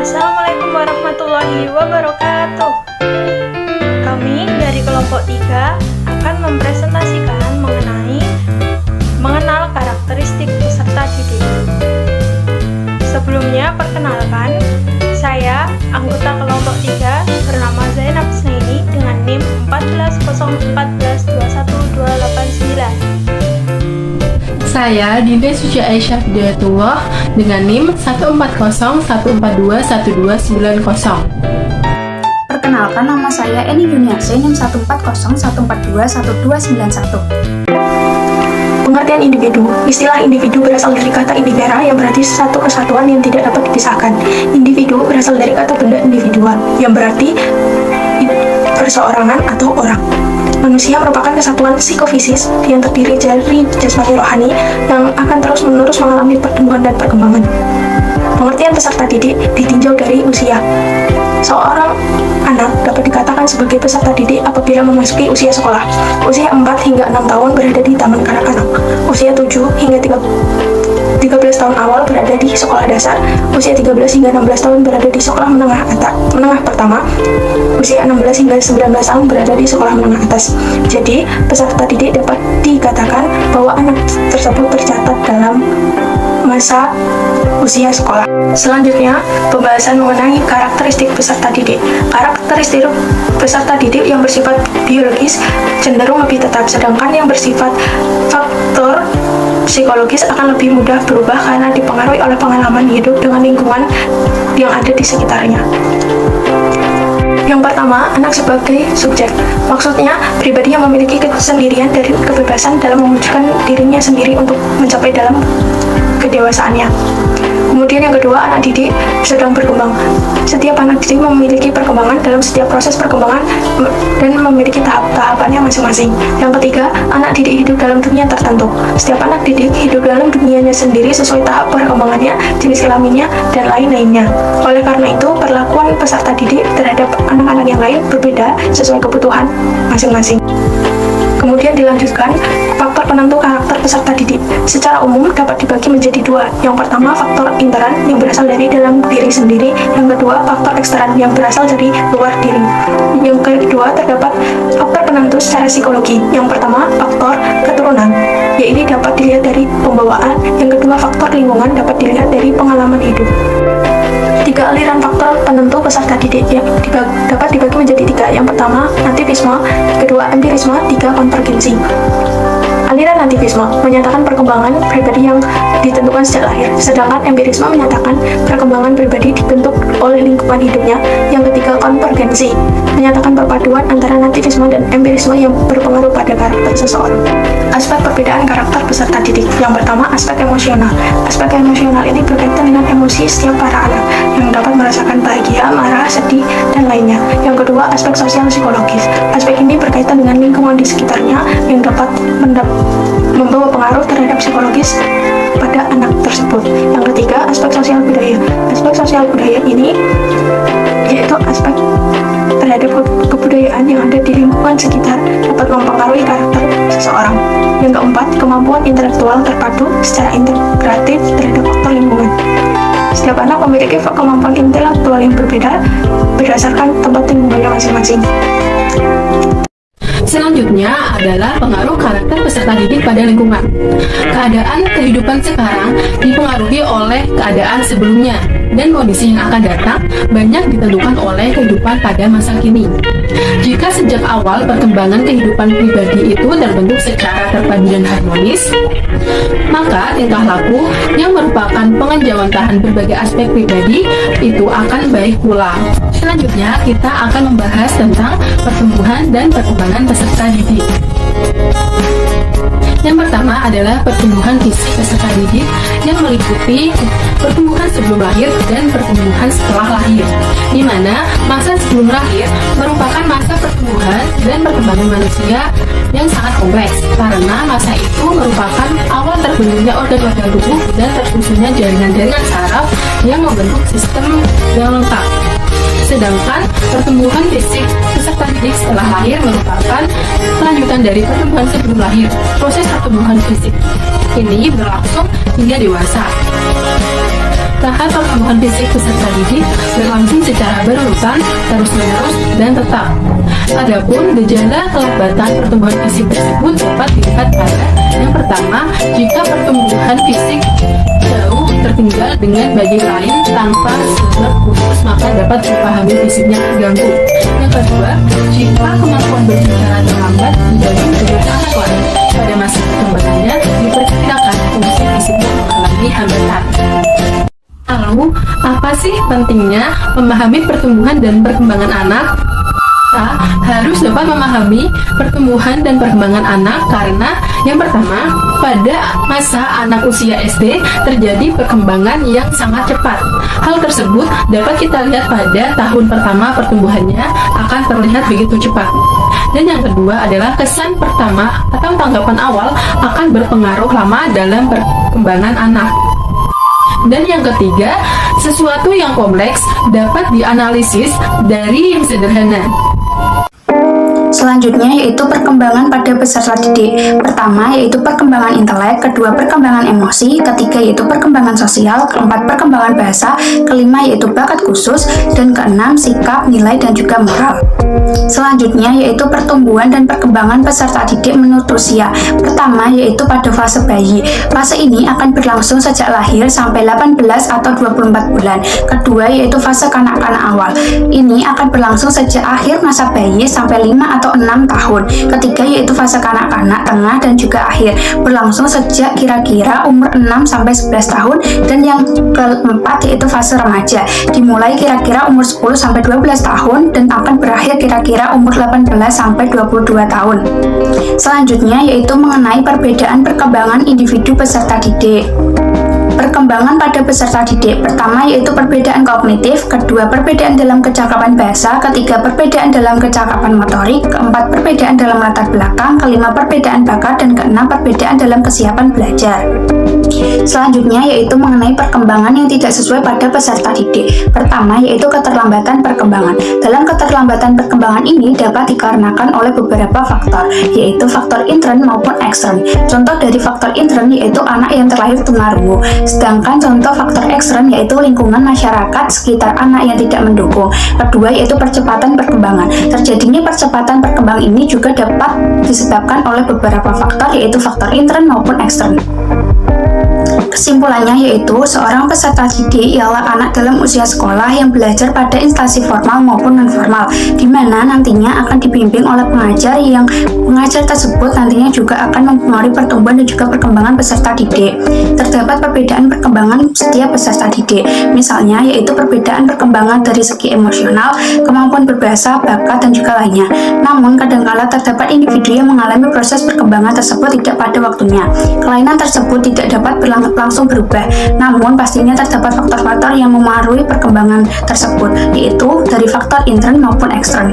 Assalamualaikum warahmatullahi wabarakatuh. Kami dari kelompok 3 akan mempresentasikan mengenal karakteristik peserta didik. Sebelumnya perkenalkan, saya anggota kelompok 3 bernama Zainab Snaini dengan NIM 1401421289289. Saya Dinda Suci Aisyah Hidayatullah dengan NIM 14014212990. Perkenalkan, nama saya Eni Yuniarsi, NIM 14014421291. Pengertian individu. Istilah individu berasal dari kata indivera yang berarti satu kesatuan yang tidak dapat dipisahkan. Individu berasal dari kata benda individual yang berarti perseorangan atau orang. Manusia merupakan kesatuan psikofisis yang terdiri dari jasmani rohani yang akan terus-menerus mengalami pertumbuhan dan perkembangan. Pengertian peserta didik ditinjau dari usia. Seorang anak dapat dikatakan sebagai peserta didik apabila memasuki usia sekolah. Usia 4 hingga 6 tahun berada di taman kanak-kanak. Usia 7 hingga 13 tahun awal berada di sekolah dasar. Usia 13 hingga 16 tahun berada di sekolah menengah pertama. Usia 16 hingga 19 tahun berada di sekolah menengah atas. Jadi, peserta didik dapat dikatakan bahwa anak tersebut tercatat dalam masa usia sekolah. Selanjutnya, pembahasan mengenai karakteristik peserta didik. Karakteristik peserta didik yang bersifat biologis cenderung lebih tetap, sedangkan yang bersifat faktor psikologis akan lebih mudah berubah karena dipengaruhi oleh pengalaman hidup dengan lingkungan yang ada di sekitarnya. Yang pertama, anak sebagai subjek. Maksudnya, pribadi yang memiliki kesendirian dari kebebasan dalam mewujudkan dirinya sendiri untuk mencapai dalam kedewasaannya. Kemudian yang kedua, anak didik sedang berkembang. Setiap anak didik memiliki perkembangan dalam setiap proses perkembangan dan memiliki tahap-tahapannya masing-masing. Yang ketiga, anak didik hidup dalam dunia tertentu. Setiap anak didik hidup dalam dunianya sendiri sesuai tahap perkembangannya, jenis kelaminnya, dan lain-lainnya. Oleh karena itu, perlakuan peserta didik terhadap anak-anak yang lain berbeda sesuai kebutuhan masing-masing. Kemudian dilanjutkan, faktor penentu karakter peserta didik. Secara umum dapat dibagi menjadi dua. Yang pertama, faktor intern yang berasal dari dalam diri sendiri. Yang kedua, faktor ekstern yang berasal dari luar diri. Yang kedua, terdapat faktor penentu secara psikologi. Yang pertama, faktor keturunan, yaitu dapat dilihat dari pembawaan. Yang kedua, faktor lingkungan dapat dilihat dari pengalaman hidup. 3 aliran faktor penentu peserta didik yang dapat dibagi menjadi 3. Yang pertama, nativisme, kedua, empirisme, 3, konvergensi. Aliran nativisme menyatakan perkembangan pribadi yang ditentukan sejak lahir, sedangkan empirisme menyatakan perkembangan pribadi dibentuk oleh lingkungan hidupnya. Yang ketiga, konvergensi menyatakan perpaduan antara nativisme dan empirisme yang berpengaruh pada karakter seseorang. Aspek perbedaan karakter peserta didik. Yang pertama, aspek emosional. Aspek emosional ini berkaitan dengan emosi setiap para anak yang dapat merasakan bahagia, marah, sedih, dan lainnya. Yang kedua, aspek sosial psikologis. Aspek ini berkaitan dengan lingkungan di sekitarnya yang dapat membawa pengaruh terhadap psikologis pada anak tersebut. Yang ketiga, aspek sosial budaya. Aspek sosial budaya ini yaitu aspek terhadap kebudayaan yang ada di lingkungan sekitar dapat mempengaruhi karakter seseorang. Yang keempat, kemampuan intelektual terpadu secara integratif terhadap faktor lingkungan. Setiap anak memiliki kemampuan intelektual yang berbeda berdasarkan tempat lingkungannya masing-masing. Selanjutnya adalah pengaruh karakter peserta didik pada lingkungan. Keadaan kehidupan sekarang dipengaruhi oleh keadaan sebelumnya, dan kondisi yang akan datang banyak ditentukan oleh kehidupan pada masa kini. Jika sejak awal perkembangan kehidupan pribadi itu terbentuk secara terpadu dan harmonis, maka tingkah laku yang merupakan pengenjauhan berbagai aspek pribadi itu akan baik pula. Selanjutnya, kita akan membahas tentang pertumbuhan dan perkembangan peserta didik. Yang pertama adalah pertumbuhan fisik peserta didik yang meliputi pertumbuhan sebelum lahir dan pertumbuhan setelah lahir, di mana masa sebelum lahir merupakan masa pertumbuhan dan perkembangan manusia yang sangat kompleks, karena masa itu merupakan awal terbentuknya organ-organ tubuh dan tersusunnya jaringan-jaringan saraf yang membentuk sistem yang lengkap. Sedangkan pertumbuhan fisik peserta didik setelah lahir merupakan kelanjutan dari pertumbuhan sebelum lahir. Proses pertumbuhan fisik ini berlangsung hingga dewasa. tahap pertumbuhan fisik peserta didik berlangsung secara berurutan, terus-menerus, dan tetap. Adapun gejala kelambatan pertumbuhan fisik tersebut dapat dilihat pada yang pertama, jika pertumbuhan fisik jauh tertinggal dengan bagian lain tanpa sebab khusus maka dapat dipahami fisiknya terganggu. Yang kedua, jika kemampuan berbicara terlambat dibanding dengan anak lain pada masa perkembangannya, diperkirakan fungsi fisiknya mengalami hambatan. Lalu, apa sih pentingnya memahami pertumbuhan dan perkembangan anak? Kita harus dapat memahami pertumbuhan dan perkembangan anak karena yang pertama, pada masa anak usia SD terjadi perkembangan yang sangat cepat. Hal tersebut dapat kita lihat pada tahun pertama pertumbuhannya akan terlihat begitu cepat. Dan yang kedua adalah kesan pertama atau tanggapan awal akan berpengaruh lama dalam perkembangan anak. Dan yang ketiga, sesuatu yang kompleks dapat dianalisis dari yang sederhana. Selanjutnya yaitu perkembangan pada peserta didik. Pertama yaitu perkembangan intelek, kedua perkembangan emosi, ketiga yaitu perkembangan sosial, keempat perkembangan bahasa, kelima yaitu bakat khusus, dan keenam sikap, nilai, dan juga moral. Selanjutnya yaitu pertumbuhan dan perkembangan peserta didik menurut usia. Pertama yaitu pada fase bayi. Fase ini akan berlangsung sejak lahir sampai 18 atau 24 bulan. Kedua yaitu fase kanak-kanak awal. Ini akan berlangsung sejak akhir masa bayi sampai 5 atau 6 tahun. Ketiga yaitu fase kanak-kanak tengah dan juga akhir, berlangsung sejak kira-kira umur 6 sampai 11 tahun. Dan yang keempat yaitu fase remaja, dimulai kira-kira umur 10 sampai 12 tahun dan akan berakhir kira-kira umur 18 sampai 22 tahun. Selanjutnya yaitu mengenai perbedaan perkembangan individu peserta didik. Perkembangan pada peserta didik. Pertama yaitu perbedaan kognitif, kedua perbedaan dalam kecakapan bahasa, ketiga perbedaan dalam kecakapan motorik, keempat perbedaan dalam latar belakang, kelima perbedaan bakat, dan keenam perbedaan dalam kesiapan belajar. Selanjutnya yaitu mengenai perkembangan yang tidak sesuai pada peserta didik. Pertama yaitu keterlambatan perkembangan. Dalam keterlambatan perkembangan ini dapat dikarenakan oleh beberapa faktor, yaitu faktor intern maupun ekstern. Contoh dari faktor intern yaitu anak yang terlahir tunarungu. Sedangkan contoh faktor ekstern yaitu lingkungan masyarakat sekitar anak yang tidak mendukung. Kedua yaitu percepatan perkembangan. Terjadinya percepatan perkembangan ini juga dapat disebabkan oleh beberapa faktor yaitu faktor intern maupun ekstern. Kesimpulannya yaitu seorang peserta didik ialah anak dalam usia sekolah yang belajar pada instansi formal maupun non-formal, di mana nantinya akan dibimbing oleh pengajar yang pengajar tersebut nantinya juga akan mempengaruhi pertumbuhan dan juga perkembangan peserta didik. Terdapat perbedaan perkembangan setiap peserta didik, misalnya yaitu perbedaan perkembangan dari segi emosional, kemampuan berbahasa, bakat, dan juga lainnya. Namun kadangkala terdapat individu yang mengalami proses perkembangan tersebut tidak pada waktunya. Kelainan tersebut tidak dapat langsung berubah, namun pastinya terdapat faktor-faktor yang memengaruhi perkembangan tersebut, yaitu dari faktor intern maupun ekstern.